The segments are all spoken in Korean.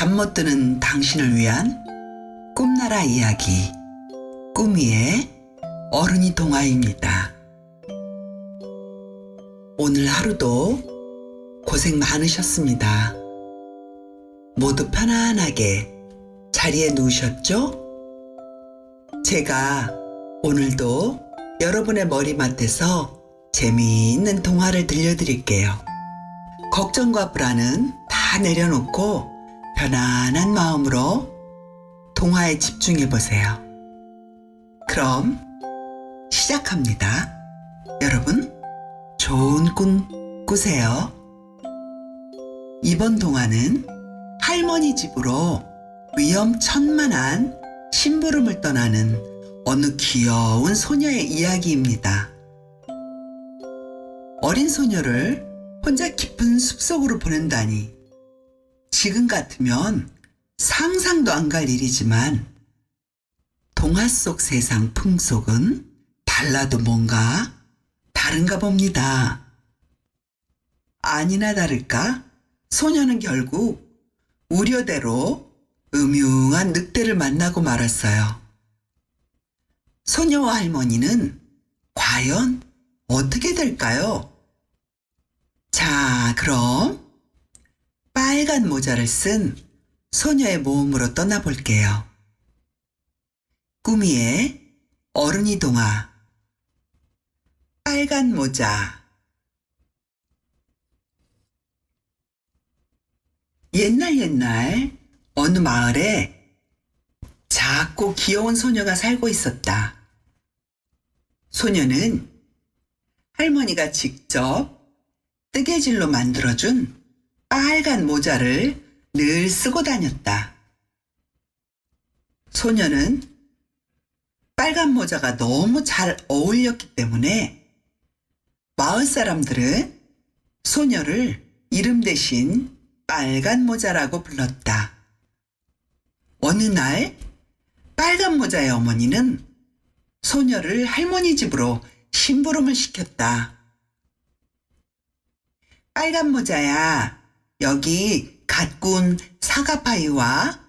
잠 못 드는 당신을 위한 꿈나라 이야기 꿈이의 어른이 동화입니다. 오늘 하루도 고생 많으셨습니다. 모두 편안하게 자리에 누우셨죠? 제가 오늘도 여러분의 머리맡에서 재미있는 동화를 들려드릴게요. 걱정과 불안은 다 내려놓고 편안한 마음으로 동화에 집중해보세요. 그럼 시작합니다. 여러분, 좋은 꿈 꾸세요. 이번 동화는 할머니 집으로 위험천만한 심부름을 떠나는 어느 귀여운 소녀의 이야기입니다. 어린 소녀를 혼자 깊은 숲속으로 보낸다니, 지금 같으면 상상도 안 갈 일이지만 동화 속 세상 풍속은 달라도 뭔가 다른가 봅니다. 아니나 다를까 소녀는 결국 우려대로 음흉한 늑대를 만나고 말았어요. 소녀와 할머니는 과연 어떻게 될까요? 자, 그럼 빨간 모자를 쓴 소녀의 모험으로 떠나볼게요. 꿈이의 어른이 동화. 빨간 모자. 옛날 어느 마을에 작고 귀여운 소녀가 살고 있었다. 소녀는 할머니가 직접 뜨개질로 만들어준 빨간 모자를 늘 쓰고 다녔다. 소녀는 빨간 모자가 너무 잘 어울렸기 때문에 마을 사람들은 소녀를 이름 대신 빨간 모자라고 불렀다. 어느 날 빨간 모자의 어머니는 소녀를 할머니 집으로 심부름을 시켰다. 빨간 모자야, 여기 갓 구운 사과파이와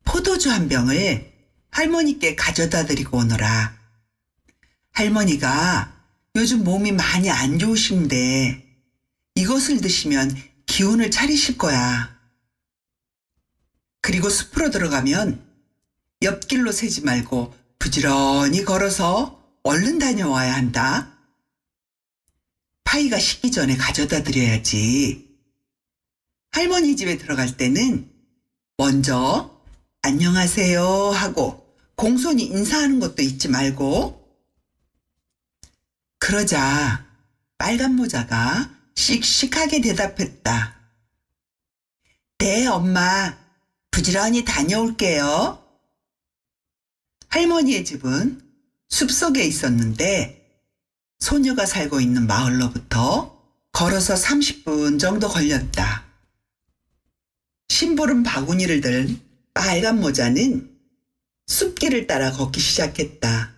포도주 한 병을 할머니께 가져다 드리고 오너라. 할머니가 요즘 몸이 많이 안 좋으신데 이것을 드시면 기운을 차리실 거야. 그리고 숲으로 들어가면 옆길로 새지 말고 부지런히 걸어서 얼른 다녀와야 한다. 파이가 식기 전에 가져다 드려야지. 할머니 집에 들어갈 때는 먼저 안녕하세요 하고 공손히 인사하는 것도 잊지 말고. 그러자 빨간 모자가 씩씩하게 대답했다. 네, 엄마. 부지런히 다녀올게요. 할머니의 집은 숲속에 있었는데 소녀가 살고 있는 마을로부터 걸어서 30분 정도 걸렸다. 심부름 바구니를 든 빨간 모자는 숲길을 따라 걷기 시작했다.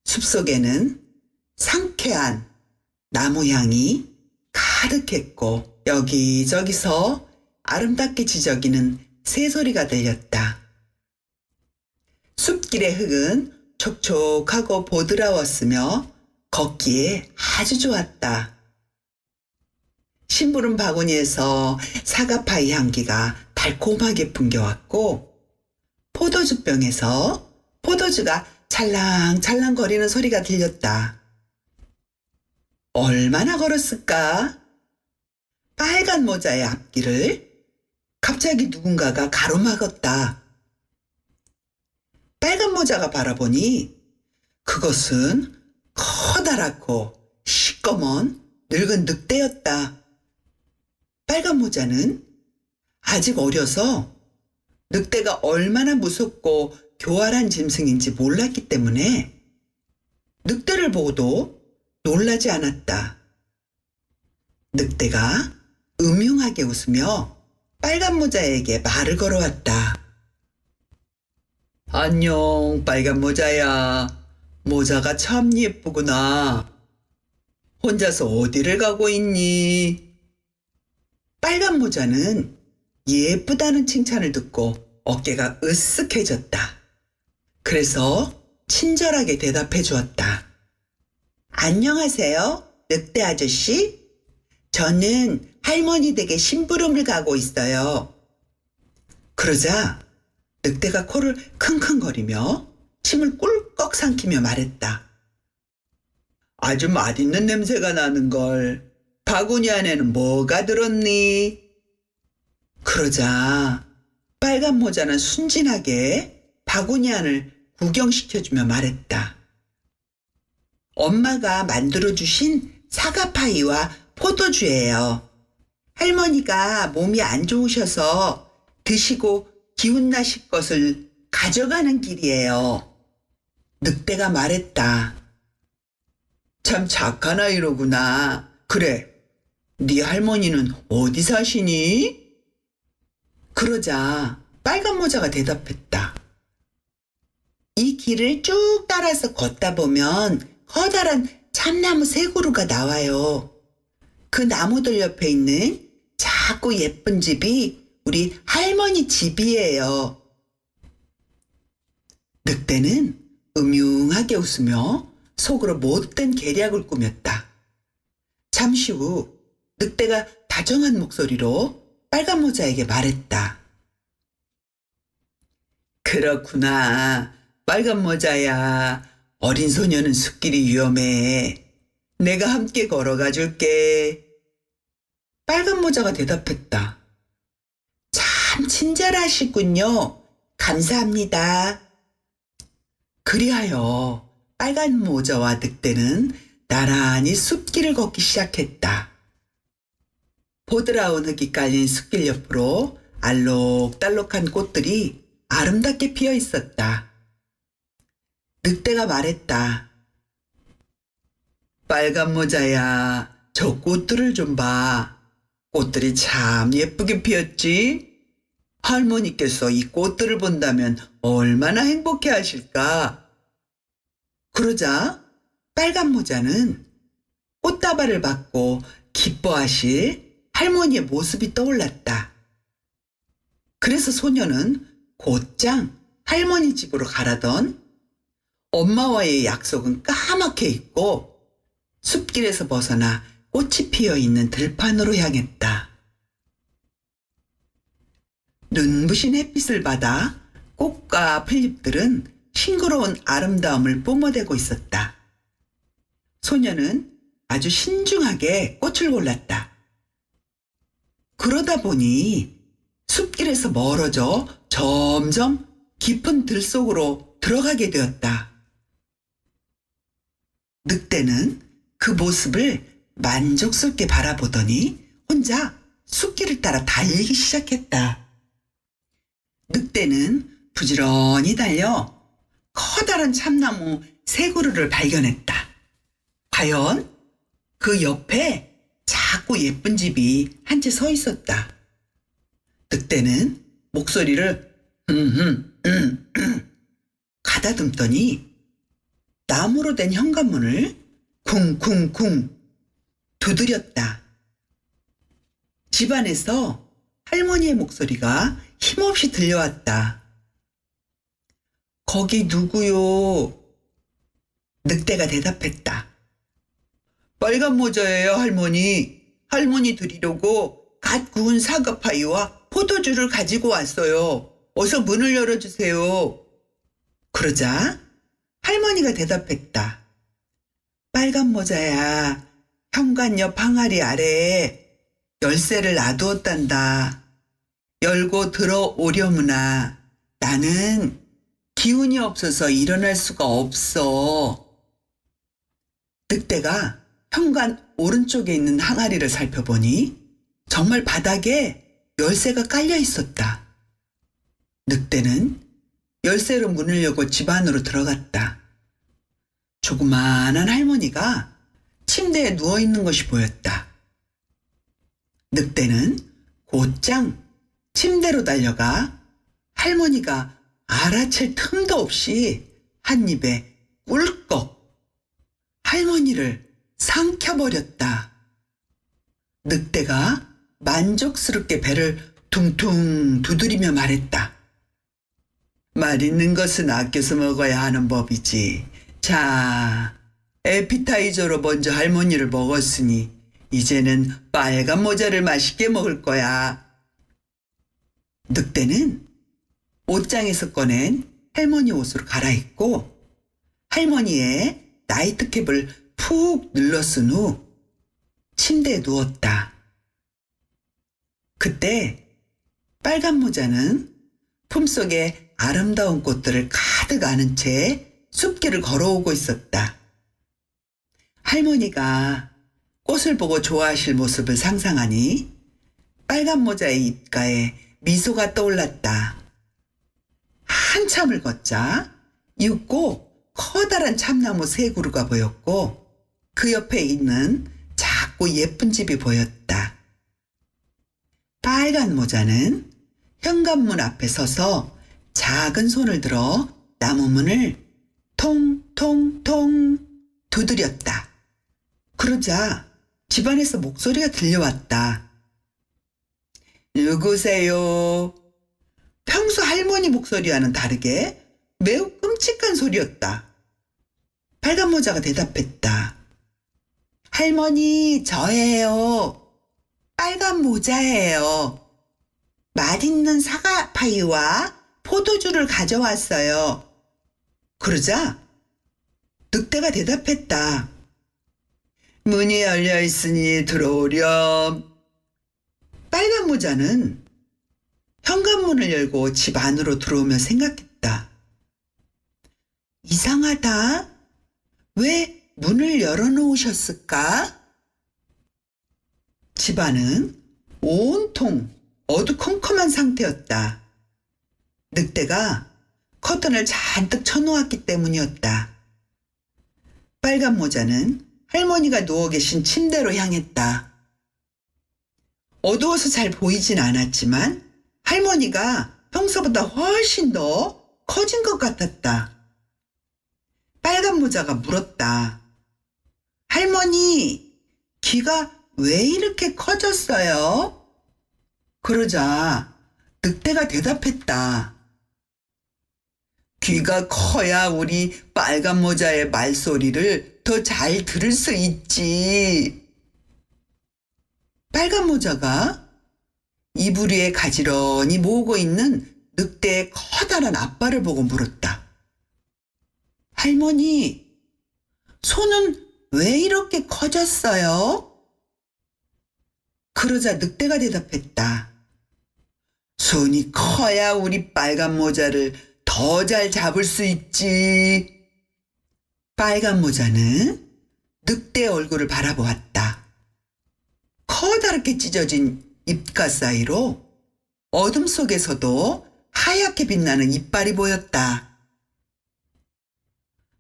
숲속에는 상쾌한 나무 향이 가득했고 여기저기서 아름답게 지저귀는 새소리가 들렸다. 숲길의 흙은 촉촉하고 보드라웠으며 걷기에 아주 좋았다. 심부름 바구니에서 사과파이 향기가 달콤하게 풍겨왔고 포도주병에서 포도주가 찰랑찰랑 거리는 소리가 들렸다. 얼마나 걸었을까? 빨간 모자의 앞길을 갑자기 누군가가 가로막았다. 빨간 모자가 바라보니 그것은 커다랗고 시꺼먼 늙은 늑대였다. 빨간 모자는 아직 어려서 늑대가 얼마나 무섭고 교활한 짐승인지 몰랐기 때문에 늑대를 보고도 놀라지 않았다. 늑대가 음흉하게 웃으며 빨간 모자에게 말을 걸어왔다. 안녕, 빨간 모자야. 모자가 참 예쁘구나. 혼자서 어디를 가고 있니? 빨간 모자는 예쁘다는 칭찬을 듣고 어깨가 으쓱해졌다. 그래서 친절하게 대답해 주었다. 안녕하세요, 늑대 아저씨. 저는 할머니 댁에 심부름을 가고 있어요. 그러자 늑대가 코를 킁킁거리며 침을 꿀꺽 삼키며 말했다. 아주 맛있는 냄새가 나는걸. 바구니 안에는 뭐가 들었니? 그러자 빨간 모자는 순진하게 바구니 안을 구경시켜주며 말했다. 엄마가 만들어주신 사과파이와 포도주예요. 할머니가 몸이 안 좋으셔서 드시고 기운나실 것을 가져가는 길이에요. 늑대가 말했다. 참 착한 아이로구나. 그래, 네 할머니는 어디 사시니? 그러자 빨간 모자가 대답했다. 이 길을 쭉 따라서 걷다 보면 커다란 참나무 세 그루가 나와요. 그 나무들 옆에 있는 작고 예쁜 집이 우리 할머니 집이에요. 늑대는 음흉하게 웃으며 속으로 못된 계략을 꾸몄다. 잠시 후 늑대가 다정한 목소리로 빨간 모자에게 말했다. 그렇구나. 빨간 모자야. 어린 소녀는 숲길이 위험해. 내가 함께 걸어가 줄게. 빨간 모자가 대답했다. 참 친절하시군요. 감사합니다. 그리하여 빨간 모자와 늑대는 나란히 숲길을 걷기 시작했다. 보드라운 흙이 깔린 숲길 옆으로 알록달록한 꽃들이 아름답게 피어 있었다. 늑대가 말했다. 빨간 모자야, 저 꽃들을 좀 봐. 꽃들이 참 예쁘게 피었지? 할머니께서 이 꽃들을 본다면 얼마나 행복해 하실까? 그러자 빨간 모자는 꽃다발을 받고 기뻐하실 할머니의 모습이 떠올랐다. 그래서 소녀는 곧장 할머니 집으로 가라던 엄마와의 약속은 까맣게 잊고 숲길에서 벗어나 꽃이 피어있는 들판으로 향했다. 눈부신 햇빛을 받아 꽃과 풀잎들은 싱그러운 아름다움을 뿜어대고 있었다. 소녀는 아주 신중하게 꽃을 골랐다. 그러다 보니 숲길에서 멀어져 점점 깊은 들속으로 들어가게 되었다. 늑대는 그 모습을 만족스럽게 바라보더니 혼자 숲길을 따라 달리기 시작했다. 늑대는 부지런히 달려 커다란 참나무 세 그루를 발견했다. 과연 그 옆에 작고 예쁜 집이 한 채 서 있었다. 늑대는 목소리를 가다듬더니 나무로 된 현관문을 쿵쿵쿵 두드렸다. 집안에서 할머니의 목소리가 힘없이 들려왔다. 거기 누구요? 늑대가 대답했다. 빨간 모자예요, 할머니. 할머니 드리려고 갓 구운 사과파이와 포도주를 가지고 왔어요. 어서 문을 열어주세요. 그러자 할머니가 대답했다. 빨간 모자야, 현관 옆 항아리 아래에 열쇠를 놔두었단다. 열고 들어오려무나. 나는 기운이 없어서 일어날 수가 없어. 늑대가 현관 오른쪽에 있는 항아리를 살펴보니 정말 바닥에 열쇠가 깔려 있었다. 늑대는 열쇠로 문을 열고 집 안으로 들어갔다. 조그마한 할머니가 침대에 누워있는 것이 보였다. 늑대는 곧장 침대로 달려가 할머니가 알아챌 틈도 없이 한 입에 꿀꺽 할머니를 삼켜버렸다. 늑대가 만족스럽게 배를 퉁퉁 두드리며 말했다. 맛있는 것은 아껴서 먹어야 하는 법이지. 자, 에피타이저로 먼저 할머니를 먹었으니 이제는 빨간 모자를 맛있게 먹을 거야. 늑대는 옷장에서 꺼낸 할머니 옷으로 갈아입고 할머니의 나이트캡을 푹 눌러쓴 후 침대에 누웠다. 그때 빨간 모자는 품속에 아름다운 꽃들을 가득 안은 채 숲길을 걸어오고 있었다. 할머니가 꽃을 보고 좋아하실 모습을 상상하니 빨간 모자의 입가에 미소가 떠올랐다. 한참을 걷자 윷고 커다란 참나무 세 그루가 보였고 그 옆에 있는 작고 예쁜 집이 보였다. 빨간 모자는 현관문 앞에 서서 작은 손을 들어 나무 문을 통통통 두드렸다. 그러자 집안에서 목소리가 들려왔다. 누구세요? 평소 할머니 목소리와는 다르게 매우 끔찍한 소리였다. 빨간 모자가 대답했다. 할머니, 저예요. 빨간 모자예요. 맛있는 사과파이와 포도주를 가져왔어요. 그러자 늑대가 대답했다. 문이 열려 있으니 들어오렴. 빨간 모자는 현관문을 열고 집 안으로 들어오며 생각했다. 이상하다. 왜 문을 열어놓으셨을까? 집안은 온통 어두컴컴한 상태였다. 늑대가 커튼을 잔뜩 쳐놓았기 때문이었다. 빨간 모자는 할머니가 누워 계신 침대로 향했다. 어두워서 잘 보이진 않았지만 할머니가 평소보다 훨씬 더 커진 것 같았다. 빨간 모자가 물었다. 할머니, 귀가 왜 이렇게 커졌어요? 그러자 늑대가 대답했다. 귀가 커야 우리 빨간 모자의 말소리를 더 잘 들을 수 있지. 빨간 모자가 이불 위에 가지런히 모으고 있는 늑대의 커다란 앞발을 보고 물었다. 할머니, 손은 왜 이렇게 커졌어요? 그러자 늑대가 대답했다. 손이 커야 우리 빨간 모자를 더 잘 잡을 수 있지. 빨간 모자는 늑대의 얼굴을 바라보았다. 커다랗게 찢어진 입가 사이로 어둠 속에서도 하얗게 빛나는 이빨이 보였다.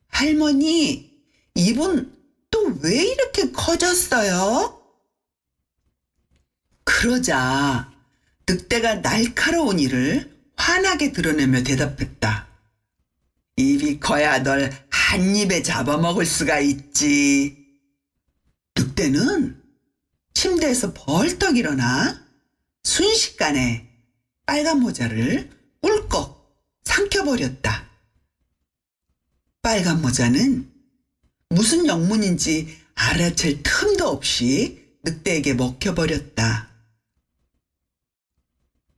할머니, 입은 또 왜 이렇게 커졌어요? 그러자 늑대가 날카로운 이를 환하게 드러내며 대답했다. 입이 커야 널 한 입에 잡아먹을 수가 있지. 늑대는 침대에서 벌떡 일어나 순식간에 빨간 모자를 꿀꺽 삼켜버렸다. 빨간 모자는 무슨 영문인지 알아챌 틈도 없이 늑대에게 먹혀버렸다.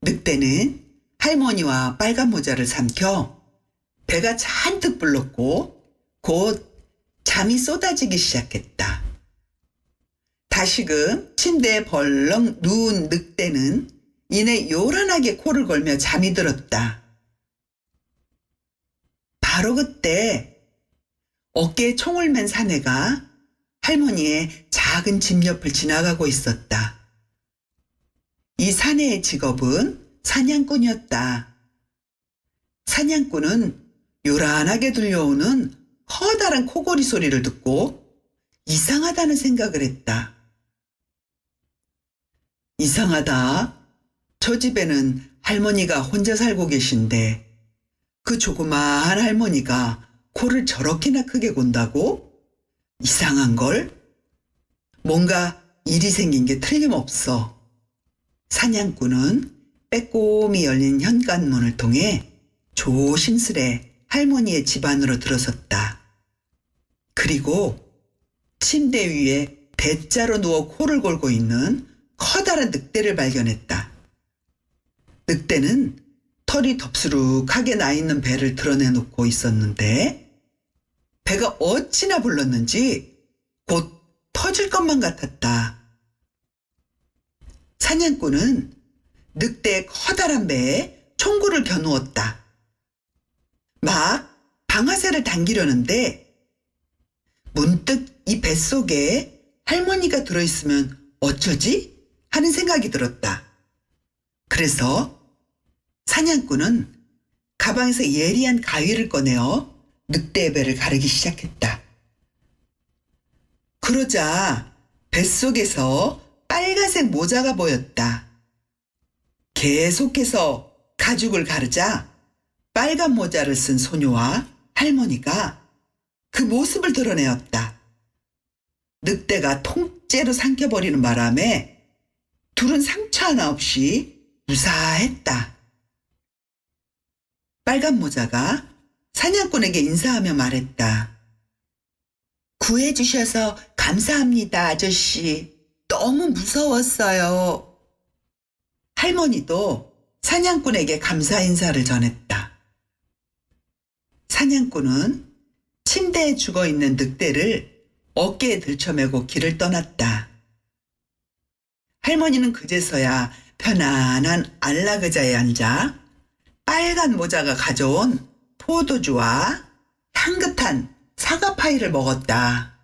늑대는 할머니와 빨간 모자를 삼켜 배가 잔뜩 불렀고 곧 잠이 쏟아지기 시작했다. 다시금 침대에 벌렁 누운 늑대는 이내 요란하게 코를 골며 잠이 들었다. 바로 그때 어깨에 총을 맨 사내가 할머니의 작은 집 옆을 지나가고 있었다. 이 사내의 직업은 사냥꾼이었다. 사냥꾼은 요란하게 들려오는 커다란 코골이 소리를 듣고 이상하다는 생각을 했다. 이상하다. 저 집에는 할머니가 혼자 살고 계신데 그 조그마한 할머니가 코를 저렇게나 크게 곤다고? 이상한걸? 뭔가 일이 생긴 게 틀림없어. 사냥꾼은 빼꼼히 열린 현관문을 통해 조심스레 할머니의 집 안으로 들어섰다. 그리고 침대 위에 대자로 누워 코를 골고 있는 커다란 늑대를 발견했다. 늑대는 털이 덥수룩하게 나 있는 배를 드러내놓고 있었는데 배가 어찌나 불렀는지 곧 터질 것만 같았다. 사냥꾼은 늑대의 커다란 배에 총구를 겨누었다. 막 방아쇠를 당기려는데 문득 이 뱃속에 할머니가 들어있으면 어쩌지? 하는 생각이 들었다. 그래서 사냥꾼은 가방에서 예리한 가위를 꺼내어 늑대의 배를 가르기 시작했다. 그러자 뱃속에서 빨간색 모자가 보였다. 계속해서 가죽을 가르자 빨간 모자를 쓴 소녀와 할머니가 그 모습을 드러내었다. 늑대가 통째로 삼켜버리는 바람에 둘은 상처 하나 없이 무사했다. 빨간 모자가 사냥꾼에게 인사하며 말했다. 구해주셔서 감사합니다, 아저씨. 너무 무서웠어요. 할머니도 사냥꾼에게 감사 인사를 전했다. 사냥꾼은 침대에 죽어있는 늑대를 어깨에 들쳐매고 길을 떠났다. 할머니는 그제서야 편안한 안락의자에 앉아 빨간 모자가 가져온 포도주와 향긋한 사과파이를 먹었다.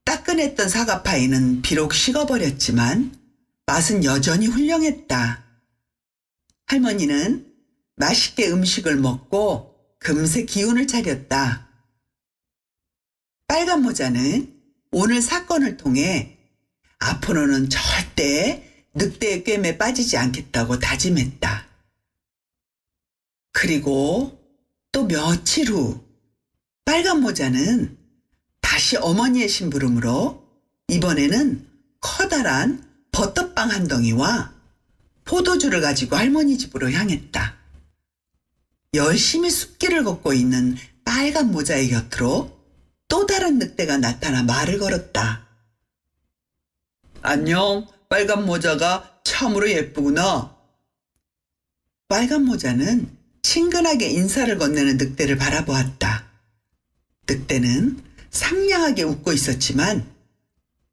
따끈했던 사과파이는 비록 식어버렸지만 맛은 여전히 훌륭했다. 할머니는 맛있게 음식을 먹고 금세 기운을 차렸다. 빨간 모자는 오늘 사건을 통해 앞으로는 절대 늑대의 꿰매에 빠지지 않겠다고 다짐했다. 그리고 또 며칠 후 빨간 모자는 다시 어머니의 심부름으로 이번에는 커다란 버터빵 한 덩이와 포도주를 가지고 할머니 집으로 향했다. 열심히 숲길을 걷고 있는 빨간 모자의 곁으로 또 다른 늑대가 나타나 말을 걸었다. 안녕, 빨간 모자가 참으로 예쁘구나. 빨간 모자는 친근하게 인사를 건네는 늑대를 바라보았다. 늑대는 상냥하게 웃고 있었지만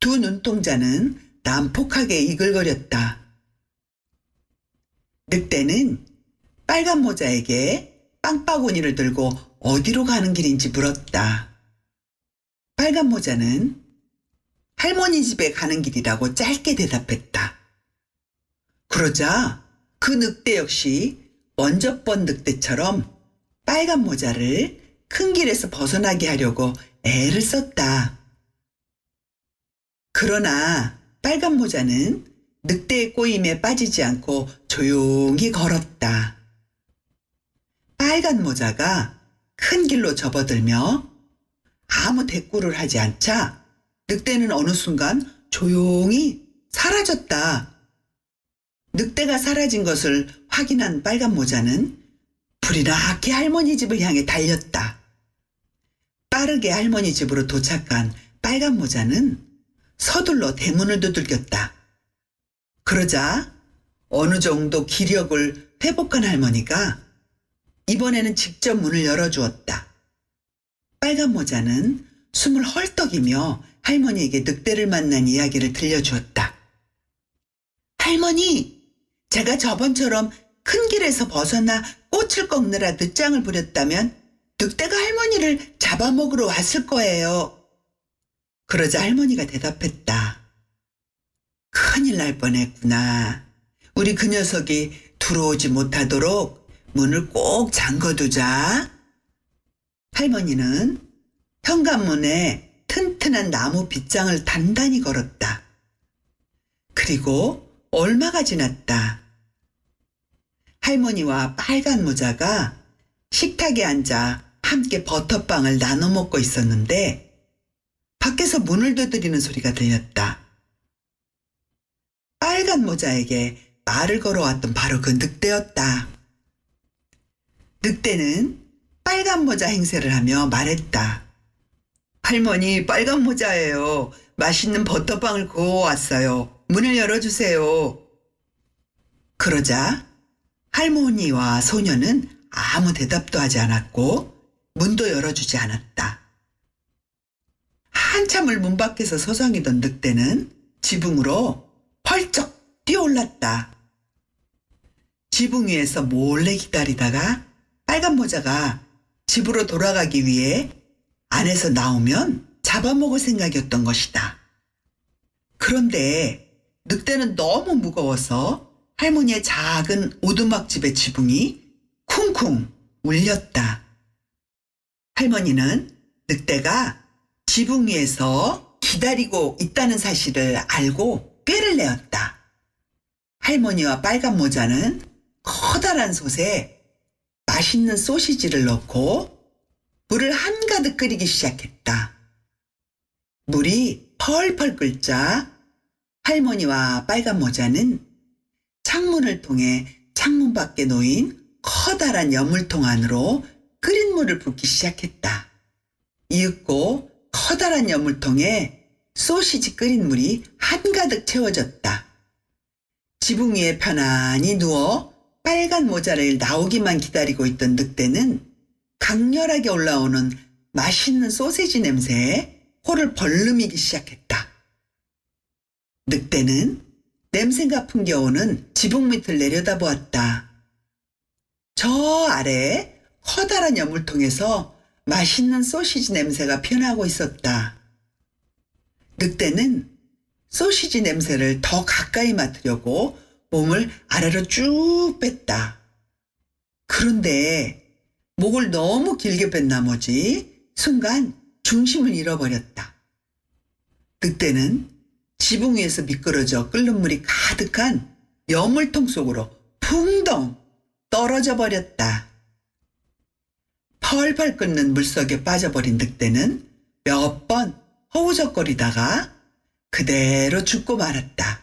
두 눈동자는 난폭하게 이글거렸다. 늑대는 빨간 모자에게 빵바구니를 들고 어디로 가는 길인지 물었다. 빨간 모자는 할머니 집에 가는 길이라고 짧게 대답했다. 그러자 그 늑대 역시 먼저 번 늑대처럼 빨간 모자를 큰 길에서 벗어나게 하려고 애를 썼다. 그러나 빨간 모자는 늑대의 꼬임에 빠지지 않고 조용히 걸었다. 빨간 모자가 큰 길로 접어들며 아무 대꾸를 하지 않자 늑대는 어느 순간 조용히 사라졌다. 늑대가 사라진 것을 확인한 빨간 모자는 불이 나게 할머니 집을 향해 달렸다. 빠르게 할머니 집으로 도착한 빨간 모자는 서둘러 대문을 두들겼다. 그러자 어느 정도 기력을 회복한 할머니가 이번에는 직접 문을 열어주었다. 빨간 모자는 숨을 헐떡이며 할머니에게 늑대를 만난 이야기를 들려주었다. 할머니, 제가 저번처럼 큰 길에서 벗어나 꽃을 꺾느라 늦장을 부렸다면 늑대가 할머니를 잡아먹으러 왔을 거예요. 그러자 할머니가 대답했다. 큰일 날 뻔했구나. 우리 그 녀석이 들어오지 못하도록 문을 꼭 잠궈두자. 할머니는 현관문에 튼튼한 나무 빗장을 단단히 걸었다. 그리고 얼마가 지났다. 할머니와 빨간 모자가 식탁에 앉아 함께 버터빵을 나눠 먹고 있었는데 밖에서 문을 두드리는 소리가 들렸다. 빨간 모자에게 말을 걸어왔던 바로 그 늑대였다. 늑대는 빨간 모자 행세를 하며 말했다. 할머니, 빨간 모자예요. 맛있는 버터빵을 구워왔어요. 문을 열어주세요. 그러자 할머니와 소녀는 아무 대답도 하지 않았고 문도 열어주지 않았다. 한참을 문 밖에서 서성이던 늑대는 지붕으로 펄쩍 뛰어올랐다. 지붕 위에서 몰래 기다리다가 빨간 모자가 집으로 돌아가기 위해 안에서 나오면 잡아먹을 생각이었던 것이다. 그런데 늑대는 너무 무거워서 할머니의 작은 오두막집의 지붕이 쿵쿵 울렸다. 할머니는 늑대가 지붕 위에서 기다리고 있다는 사실을 알고 꾀를 내었다. 할머니와 빨간 모자는 커다란 솥에 맛있는 소시지를 넣고 물을 한가득 끓이기 시작했다. 물이 펄펄 끓자 할머니와 빨간 모자는 창문을 통해 창문 밖에 놓인 커다란 연물통 안으로 끓인 물을 붓기 시작했다. 이윽고 커다란 연물통에 소시지 끓인 물이 한가득 채워졌다. 지붕 위에 편안히 누워 빨간 모자를 나오기만 기다리고 있던 늑대는 강렬하게 올라오는 맛있는 소세지 냄새에 코를 벌르미기 시작했다. 늑대는 냄새가 풍겨오는 지붕 밑을 내려다보았다. 저 아래 커다란 연물통에서 맛있는 소시지 냄새가 피어나고 있었다. 늑대는 소시지 냄새를 더 가까이 맡으려고 몸을 아래로 쭉 뺐다. 그런데 목을 너무 길게 뺀 나머지 순간 중심을 잃어버렸다. 늑대는 지붕 위에서 미끄러져 끓는 물이 가득한 여물통 속으로 붕덩 떨어져 버렸다. 펄펄 끓는 물속에 빠져버린 늑대는 몇 번 허우적거리다가 그대로 죽고 말았다.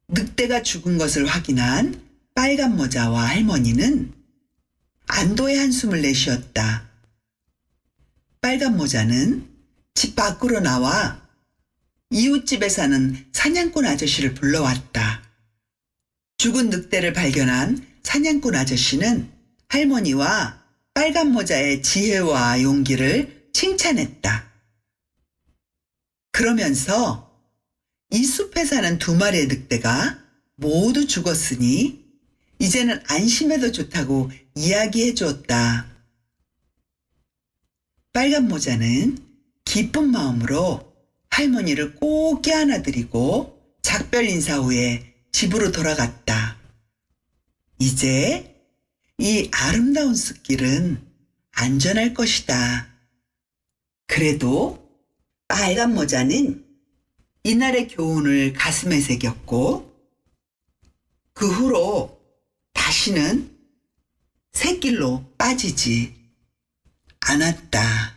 늑대가 죽은 것을 확인한 빨간 모자와 할머니는 안도의 한숨을 내쉬었다. 빨간 모자는 집 밖으로 나와 이웃집에 사는 사냥꾼 아저씨를 불러왔다. 죽은 늑대를 발견한 사냥꾼 아저씨는 할머니와 빨간 모자의 지혜와 용기를 칭찬했다. 그러면서 이 숲에 사는 2마리의 늑대가 모두 죽었으니 이제는 안심해도 좋다고 이야기해 주었다. 빨간 모자는 기쁜 마음으로 할머니를 꼭 껴안아드리고 작별 인사 후에 집으로 돌아갔다. 이제 이 아름다운 숲길은 안전할 것이다. 그래도 빨간 모자는 이날의 교훈을 가슴에 새겼고 그 후로 다시는 샛길로 빠지지 않았다.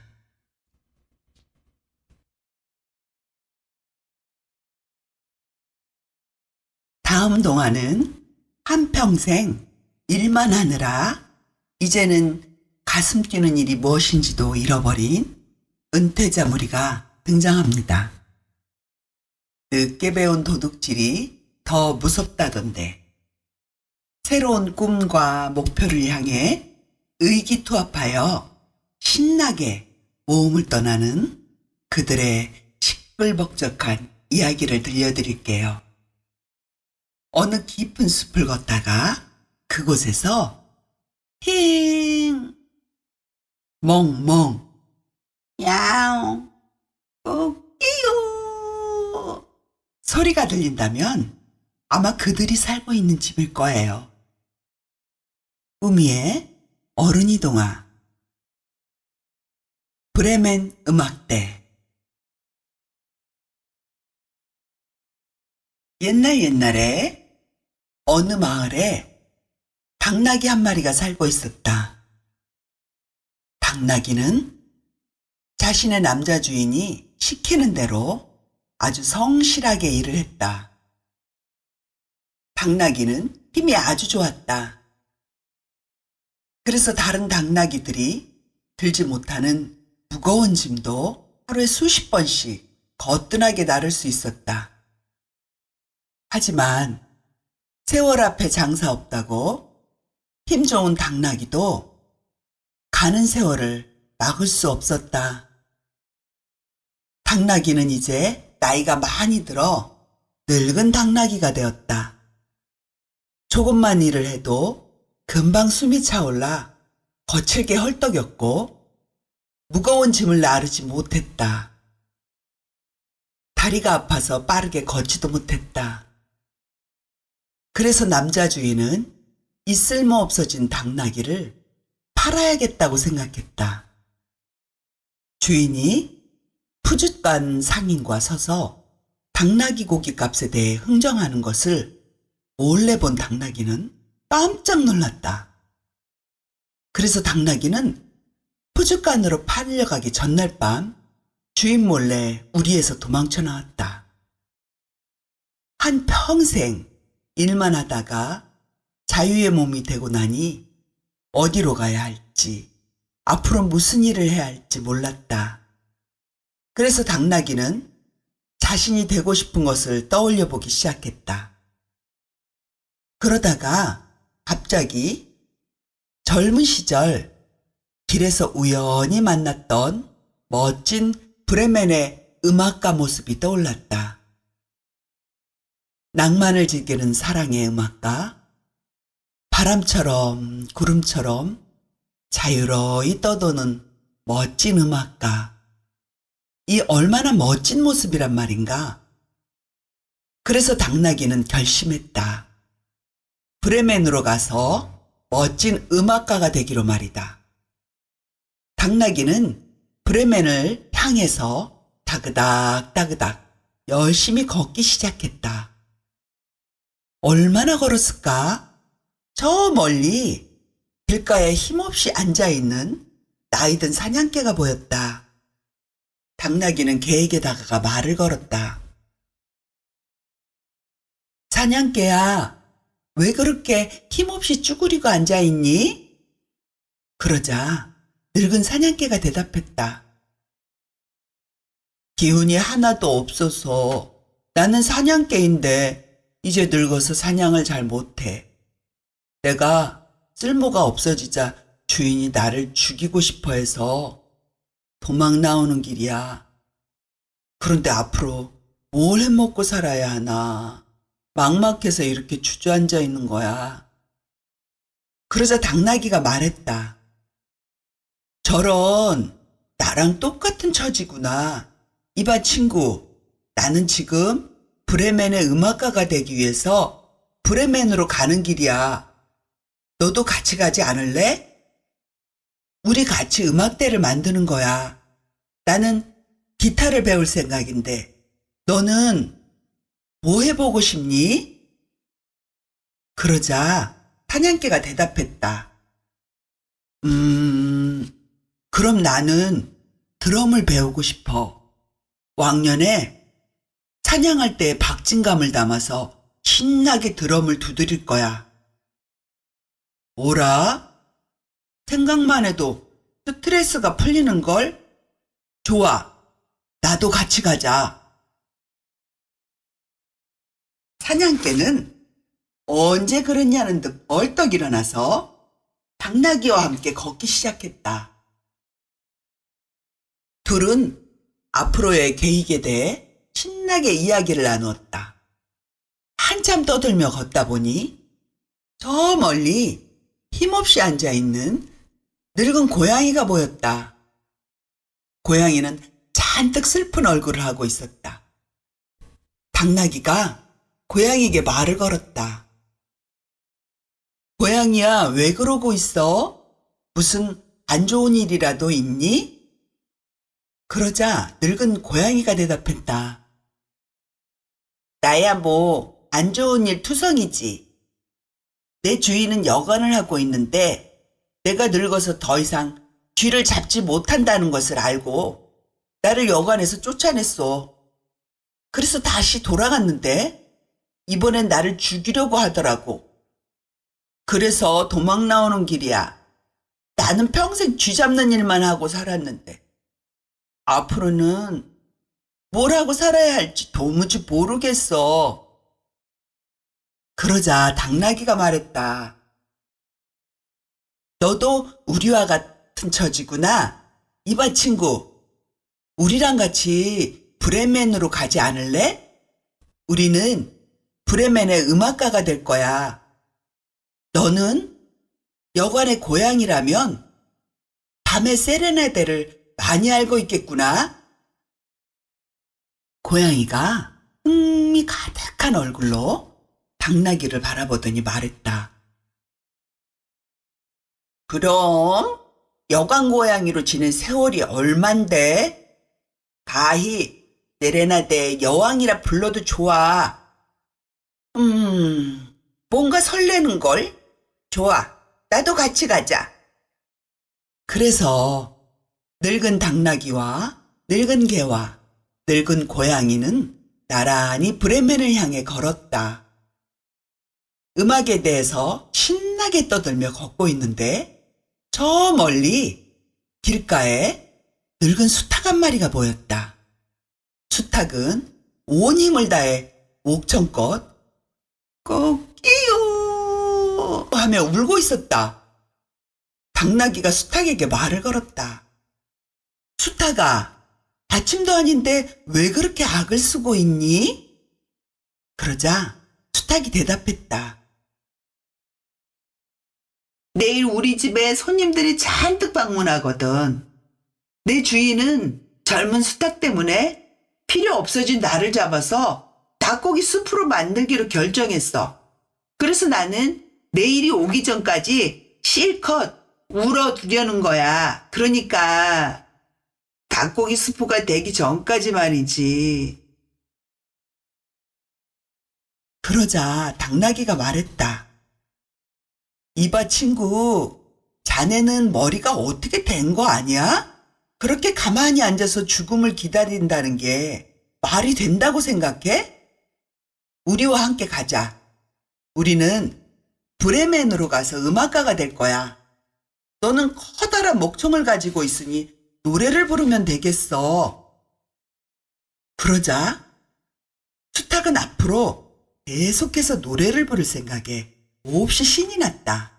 다음 동화는 한평생 일만 하느라 이제는 가슴 뛰는 일이 무엇인지도 잃어버린 은퇴자 무리가 등장합니다. 늦게 배운 도둑질이 더 무섭다던데 새로운 꿈과 목표를 향해 의기투합하여 신나게 모험을 떠나는 그들의 시끌벅적한 이야기를 들려드릴게요. 어느 깊은 숲을 걷다가 그곳에서 힝, 멍멍, 야옹, 웃기요 소리가 들린다면 아마 그들이 살고 있는 집일 거예요. 우미의 어른이 동화 브레멘 음악대. 옛날에 어느 마을에 당나귀 한 마리가 살고 있었다. 당나귀는 자신의 남자 주인이 시키는 대로 아주 성실하게 일을 했다. 당나귀는 힘이 아주 좋았다. 그래서 다른 당나귀들이 들지 못하는 무거운 짐도 하루에 수십 번씩 거뜬하게 나를 수 있었다. 하지만 세월 앞에 장사 없다고 힘 좋은 당나귀도 가는 세월을 막을 수 없었다. 당나귀는 이제 나이가 많이 들어 늙은 당나귀가 되었다. 조금만 일을 해도 금방 숨이 차올라 거칠게 헐떡였고 무거운 짐을 나르지 못했다. 다리가 아파서 빠르게 걷지도 못했다. 그래서 남자 주인은 이 쓸모없어진 당나귀를 팔아야겠다고 생각했다. 주인이 푸줏간 상인과 서서 당나귀 고기 값에 대해 흥정하는 것을 몰래 본 당나귀는 깜짝 놀랐다. 그래서 당나귀는 푸줏간으로 팔려가기 전날 밤 주인 몰래 우리에서 도망쳐 나왔다. 한평생 일만 하다가 자유의 몸이 되고 나니 어디로 가야 할지, 앞으로 무슨 일을 해야 할지 몰랐다. 그래서 당나귀는 자신이 되고 싶은 것을 떠올려 보기 시작했다. 그러다가 갑자기 젊은 시절 길에서 우연히 만났던 멋진 브레멘의 음악가 모습이 떠올랐다. 낭만을 즐기는 사랑의 음악가, 바람처럼 구름처럼 자유로이 떠도는 멋진 음악가. 이 얼마나 멋진 모습이란 말인가. 그래서 당나귀는 결심했다. 브레멘으로 가서 멋진 음악가가 되기로 말이다. 당나귀는 브레멘을 향해서 다그닥 열심히 걷기 시작했다. 얼마나 걸었을까? 저 멀리 길가에 힘없이 앉아있는 나이든 사냥개가 보였다. 당나귀는 개에게 다가가 말을 걸었다. 사냥개야, 왜 그렇게 힘없이 쭈그리고 앉아있니? 그러자 늙은 사냥개가 대답했다. 기운이 하나도 없어서 나는 사냥개인데 이제 늙어서 사냥을 잘 못해. 내가 쓸모가 없어지자 주인이 나를 죽이고 싶어 해서 도망 나오는 길이야. 그런데 앞으로 뭘 해먹고 살아야 하나. 막막해서 이렇게 주저앉아 있는 거야. 그러자 당나귀가 말했다. 저런, 나랑 똑같은 처지구나. 이봐 친구, 나는 지금 브레멘의 음악가가 되기 위해서 브레멘으로 가는 길이야. 너도 같이 가지 않을래? 우리 같이 음악대를 만드는 거야. 나는 기타를 배울 생각인데 너는 뭐 해보고 싶니? 그러자 사냥개가 대답했다. 그럼 나는 드럼을 배우고 싶어. 왕년에 사냥할 때 박진감을 담아서 신나게 드럼을 두드릴 거야. 뭐라? 생각만 해도 스트레스가 풀리는걸? 좋아. 나도 같이 가자. 사냥개는 언제 그랬냐는 듯 벌떡 일어나서 당나귀와 함께 걷기 시작했다. 둘은 앞으로의 계획에 대해 신나게 이야기를 나누었다. 한참 떠들며 걷다 보니 저 멀리 힘없이 앉아있는 늙은 고양이가 보였다. 고양이는 잔뜩 슬픈 얼굴을 하고 있었다. 당나귀가 고양이에게 말을 걸었다. 고양이야, 왜 그러고 있어? 무슨 안 좋은 일이라도 있니? 그러자 늙은 고양이가 대답했다. 나야 뭐 안 좋은 일 투성이지. 내 주인은 여관을 하고 있는데 내가 늙어서 더 이상 쥐를 잡지 못한다는 것을 알고 나를 여관에서 쫓아냈어. 그래서 다시 돌아갔는데 이번엔 나를 죽이려고 하더라고. 그래서 도망 나오는 길이야. 나는 평생 쥐 잡는 일만 하고 살았는데 앞으로는 뭘 하고 살아야 할지 도무지 모르겠어. 그러자 당나귀가 말했다. 너도 우리와 같은 처지구나. 이봐 친구, 우리랑 같이 브레멘으로 가지 않을래? 우리는 브레멘의 음악가가 될 거야. 너는 여관의 고향이라면 밤의 세레나데를 많이 알고 있겠구나. 고양이가 흥미 가득한 얼굴로 당나귀를 바라보더니 말했다. 그럼 여관 고양이로 지낸 세월이 얼만데? 가히 세레나데의 여왕이라 불러도 좋아. 뭔가 설레는걸? 좋아, 나도 같이 가자. 그래서 늙은 당나귀와 늙은 개와 늙은 고양이는 나란히 브레멘을 향해 걸었다. 음악에 대해서 신나게 떠들며 걷고 있는데 저 멀리 길가에 늙은 수탉 한 마리가 보였다. 수탉은 온 힘을 다해 목청껏 꼭끼요 하며 울고 있었다. 당나귀가 수탉에게 말을 걸었다. 수탉아, 아침도 아닌데 왜 그렇게 악을 쓰고 있니? 그러자 수탉이 대답했다. 내일 우리 집에 손님들이 잔뜩 방문하거든. 내 주인은 젊은 수탉 때문에 필요 없어진 나를 잡아서 닭고기 수프로 만들기로 결정했어. 그래서 나는 내일이 오기 전까지 실컷 울어두려는 거야. 그러니까 닭고기 수프가 되기 전까지 말이지. 그러자 당나귀가 말했다. 이봐 친구, 자네는 머리가 어떻게 된 거 아니야? 그렇게 가만히 앉아서 죽음을 기다린다는 게 말이 된다고 생각해? 우리와 함께 가자. 우리는 브레멘으로 가서 음악가가 될 거야. 너는 커다란 목청을 가지고 있으니 노래를 부르면 되겠어. 그러자 수탉은 앞으로 계속해서 노래를 부를 생각에 몹시 신이 났다.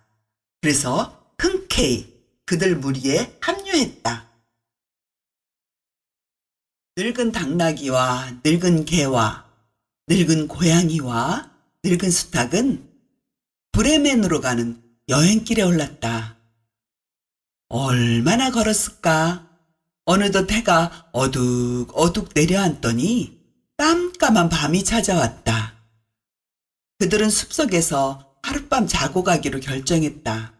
그래서 흔쾌히 그들 무리에 합류했다. 늙은 당나귀와 늙은 개와 늙은 고양이와 늙은 수탉은 브레멘으로 가는 여행길에 올랐다. 얼마나 걸었을까? 어느덧 해가 어둑어둑 내려앉더니 깜깜한 밤이 찾아왔다. 그들은 숲속에서 하룻밤 자고 가기로 결정했다.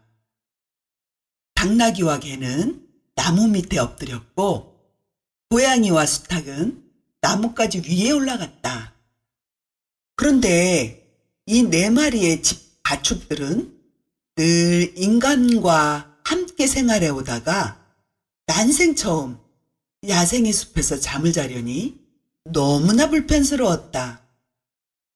당나귀와 개는 나무 밑에 엎드렸고 고양이와 수탉은 나뭇가지 위에 올라갔다. 그런데 이 네 마리의 집 가축들은 늘 인간과 함께 생활해 오다가 난생 처음 야생의 숲에서 잠을 자려니 너무나 불편스러웠다.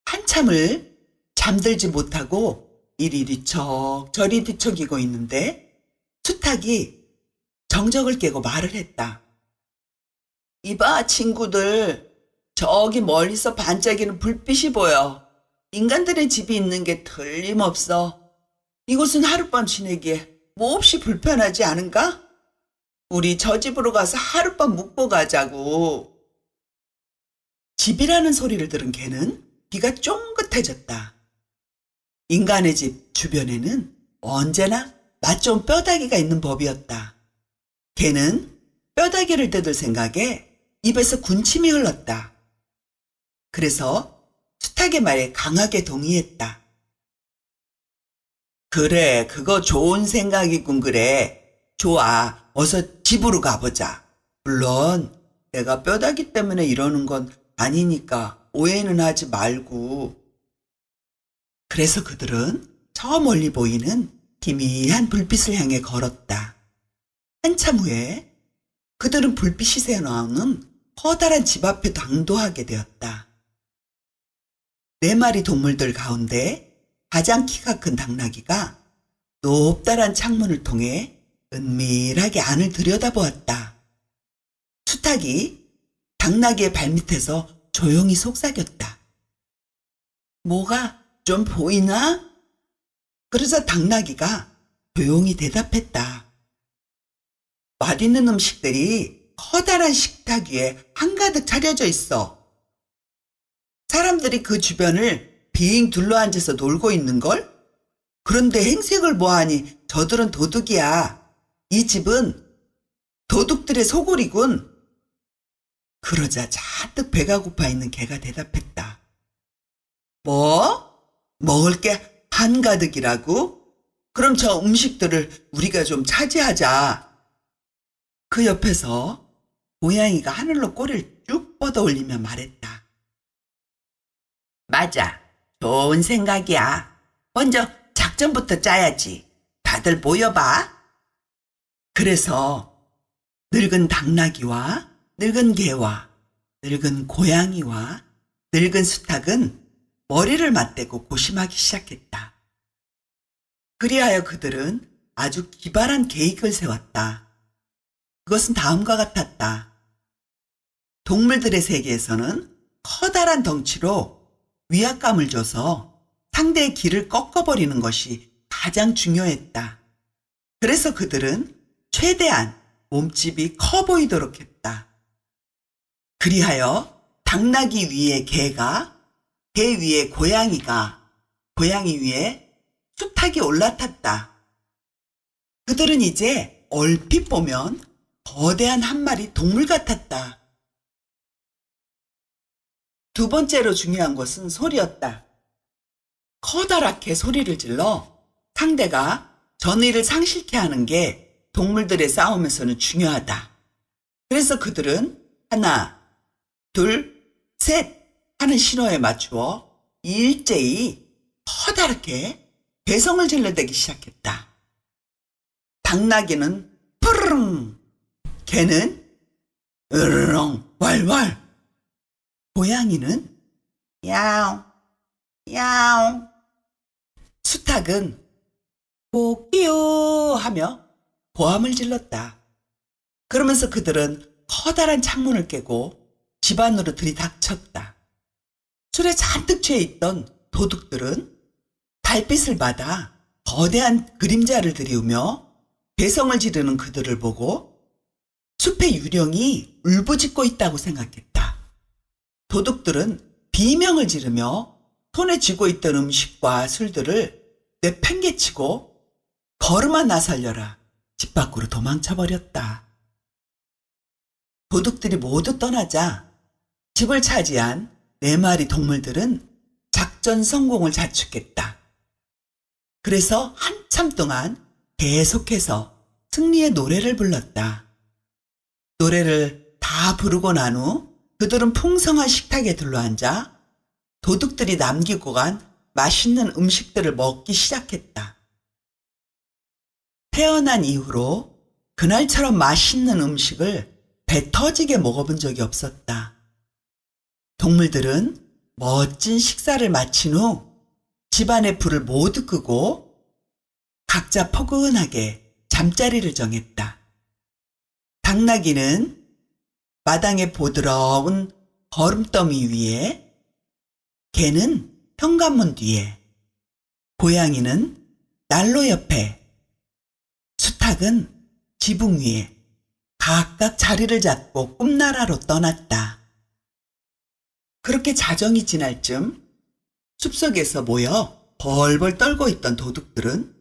한참을 잠들지 못하고 이리 뒤척 저리 뒤척이고 있는데 수탉이 정적을 깨고 말을 했다. 이봐 친구들, 저기 멀리서 반짝이는 불빛이 보여. 인간들의 집이 있는 게 틀림없어. 이곳은 하룻밤 지내기에 몹시 불편하지 않은가? 우리 저 집으로 가서 하룻밤 묵고 가자고. 집이라는 소리를 들은 개는 귀가 쫑긋해졌다. 인간의 집 주변에는 언제나 맛 좋은 뼈다귀가 있는 법이었다. 개는 뼈다귀를 뜯을 생각에 입에서 군침이 흘렀다. 그래서 수탉의 말에 강하게 동의했다. 그래, 그거 좋은 생각이군 그래. 좋아, 어서 집으로 가보자. 물론 내가 뼈다귀 때문에 이러는 건 아니니까 오해는 하지 말고. 그래서 그들은 저 멀리 보이는 희미한 불빛을 향해 걸었다. 한참 후에 그들은 불빛이 새어나오는 커다란 집 앞에 당도하게 되었다. 네 마리 동물들 가운데 가장 키가 큰 당나귀가 높다란 창문을 통해 은밀하게 안을 들여다보았다. 수탉이 당나귀의 발밑에서 조용히 속삭였다. 뭐가 좀 보이나? 그러자 당나귀가 조용히 대답했다. 맛있는 음식들이 커다란 식탁 위에 한가득 차려져 있어. 사람들이 그 주변을 빙 둘러앉아서 놀고 있는걸? 그런데 행색을 보아하니 저들은 도둑이야. 이 집은 도둑들의 소굴이군. 그러자 잔뜩 배가 고파 있는 개가 대답했다. 뭐? 먹을 게 한가득이라고? 그럼 저 음식들을 우리가 좀 차지하자. 그 옆에서 고양이가 하늘로 꼬리를 쭉 뻗어 올리며 말했다. 맞아. 좋은 생각이야. 먼저 작전부터 짜야지. 다들 모여봐. 그래서 늙은 당나귀와 늙은 개와 늙은 고양이와 늙은 수탉은 머리를 맞대고 고심하기 시작했다. 그리하여 그들은 아주 기발한 계획을 세웠다. 그것은 다음과 같았다. 동물들의 세계에서는 커다란 덩치로 위압감을 줘서 상대의 길을 꺾어버리는 것이 가장 중요했다. 그래서 그들은 최대한 몸집이 커 보이도록 했다. 그리하여 당나귀 위에 개가, 개 위에 고양이가, 고양이 위에 수탉이 올라탔다. 그들은 이제 얼핏 보면 거대한 한 마리 동물 같았다. 두 번째로 중요한 것은 소리였다. 커다랗게 소리를 질러 상대가 전의를 상실케 하는 게 동물들의 싸움에서는 중요하다. 그래서 그들은 하나, 둘, 셋 하는 신호에 맞추어 일제히 커다랗게 배성을 질러대기 시작했다. 당나귀는 푸르릉, 개는 으르렁 왈왈, 고양이는 야옹 야옹, 수탉은 꼬끼요 하며 고함을 질렀다. 그러면서 그들은 커다란 창문을 깨고 집 안으로 들이닥쳤다. 술에 잔뜩 취해 있던 도둑들은 달빛을 받아 거대한 그림자를 들이우며 배성을 지르는 그들을 보고 숲의 유령이 울부짖고 있다고 생각했다. 도둑들은 비명을 지르며 손에 쥐고 있던 음식과 술들을 내팽개치고 걸음아 나 살려라 집 밖으로 도망쳐버렸다. 도둑들이 모두 떠나자 집을 차지한 네 마리 동물들은 작전 성공을 자축했다. 그래서 한참 동안 계속해서 승리의 노래를 불렀다. 노래를 다 부르고 난 후 그들은 풍성한 식탁에 둘러앉아 도둑들이 남기고 간 맛있는 음식들을 먹기 시작했다. 태어난 이후로 그날처럼 맛있는 음식을 배 터지게 먹어본 적이 없었다. 동물들은 멋진 식사를 마친 후 집안의 불을 모두 끄고 각자 포근하게 잠자리를 정했다. 당나귀는 마당의 보드러운 거름더미 위에, 개는 현관문 뒤에, 고양이는 난로 옆에, 수탉은 지붕 위에 각각 자리를 잡고 꿈나라로 떠났다. 그렇게 자정이 지날 쯤 숲속에서 모여 벌벌 떨고 있던 도둑들은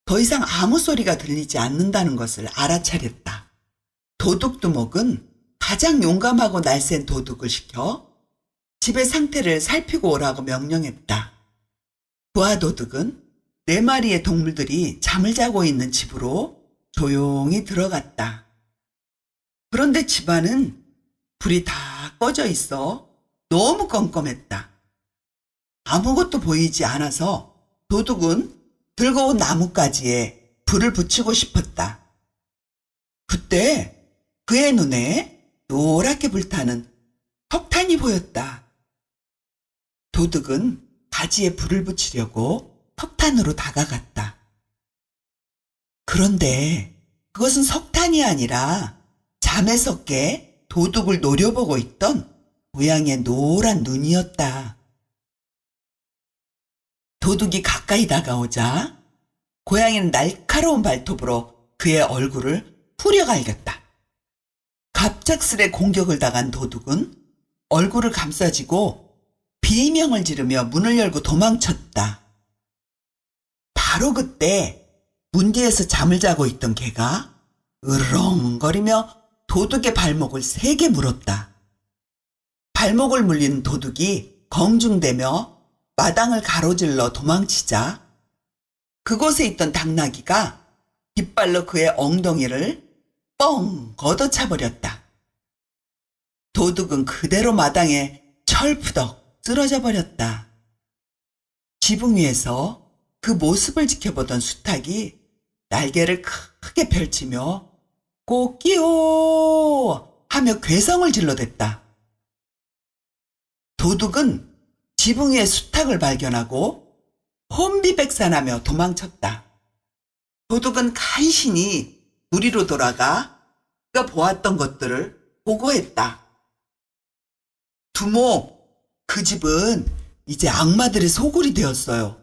더 이상 아무 소리가 들리지 않는다는 것을 알아차렸다. 도둑두목은 가장 용감하고 날쌘 도둑을 시켜 집의 상태를 살피고 오라고 명령했다. 부하도둑은 네 마리의 동물들이 잠을 자고 있는 집으로 조용히 들어갔다. 그런데 집안은 불이 다 꺼져 있어 너무 껌껌했다. 아무것도 보이지 않아서 도둑은 들고 온 나뭇가지에 불을 붙이고 싶었다. 그때 그의 눈에 노랗게 불타는 석탄이 보였다. 도둑은 가지에 불을 붙이려고 석탄으로 다가갔다. 그런데 그것은 석탄이 아니라 잠에서 깨 도둑을 노려보고 있던 고양이의 노란 눈이었다. 도둑이 가까이 다가오자 고양이는 날카로운 발톱으로 그의 얼굴을 후려갈겼다. 갑작스레 공격을 당한 도둑은 얼굴을 감싸쥐고 비명을 지르며 문을 열고 도망쳤다. 바로 그때 문 뒤에서 잠을 자고 있던 개가 으르렁거리며 도둑의 발목을 세게 물었다. 발목을 물린 도둑이 경중대며 마당을 가로질러 도망치자 그곳에 있던 당나귀가 깃발로 그의 엉덩이를 뻥 걷어차버렸다. 도둑은 그대로 마당에 철푸덕 쓰러져 버렸다. 지붕 위에서 그 모습을 지켜보던 수탉이 날개를 크게 펼치며 꼬끼요 하며 괴성을 질러댔다. 도둑은 지붕 위에 수탉을 발견하고 혼비백산하며 도망쳤다. 도둑은 간신히 무리로 돌아가 그가 보았던 것들을 보고했다. 두모, 그 집은 이제 악마들의 소굴이 되었어요.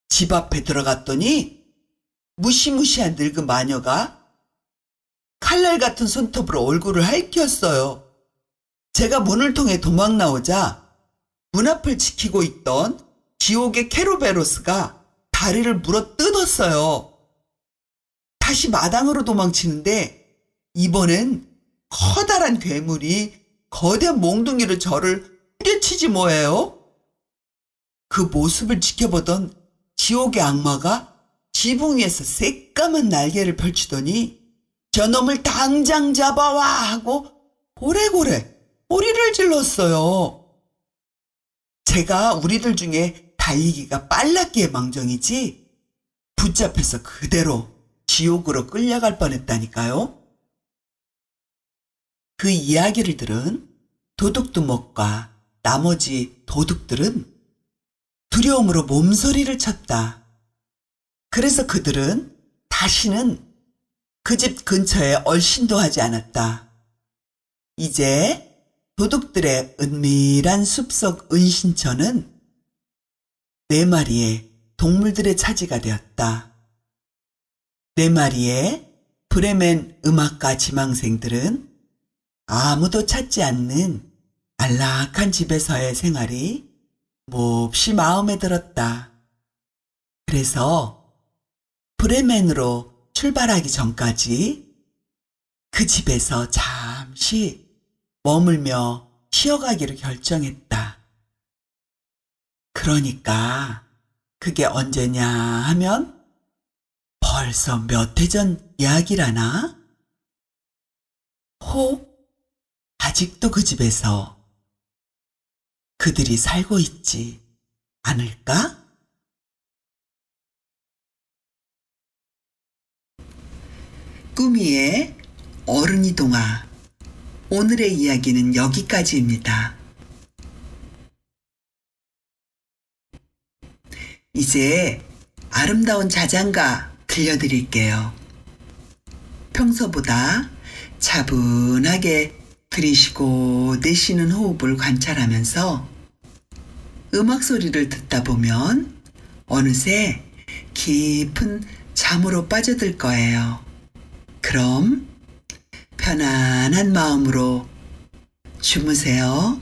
집 앞에 들어갔더니 무시무시한 늙은 마녀가 칼날 같은 손톱으로 얼굴을 핥혔어요. 제가 문을 통해 도망 나오자 문 앞을 지키고 있던 지옥의 케르베로스가 다리를 물어 뜯었어요. 다시 마당으로 도망치는데 이번엔 커다란 괴물이 거대한 몽둥이로 저를 후려치지 뭐예요? 그 모습을 지켜보던 지옥의 악마가 지붕 위에서 새까만 날개를 펼치더니 저놈을 당장 잡아와 하고 고래고래 소리를 질렀어요. 제가 우리들 중에 달리기가 빨랐기에 망정이지 붙잡혀서 그대로 지옥으로 끌려갈 뻔했다니까요. 그 이야기를 들은 도둑두목과 나머지 도둑들은 두려움으로 몸서리를 쳤다. 그래서 그들은 다시는 그 집 근처에 얼씬도 하지 않았다. 이제 도둑들의 은밀한 숲속 은신처는 4마리의 동물들의 차지가 되었다. 4마리의 브레멘 음악가 지망생들은 아무도 찾지 않는 안락한 집에서의 생활이 몹시 마음에 들었다. 그래서 브레멘으로 출발하기 전까지 그 집에서 잠시 머물며 쉬어가기로 결정했다. 그러니까 그게 언제냐 하면 벌써 몇 해 전 이야기라나? 혹 아직도 그 집에서 그들이 살고 있지 않을까? 꾸미의 어른이 동화. 오늘의 이야기는 여기까지입니다. 이제 아름다운 자장가 들려드릴게요. 평소보다 차분하게 들이쉬고 내쉬는 호흡을 관찰하면서 음악 소리를 듣다 보면 어느새 깊은 잠으로 빠져들 거예요. 그럼 편안한 마음으로 주무세요.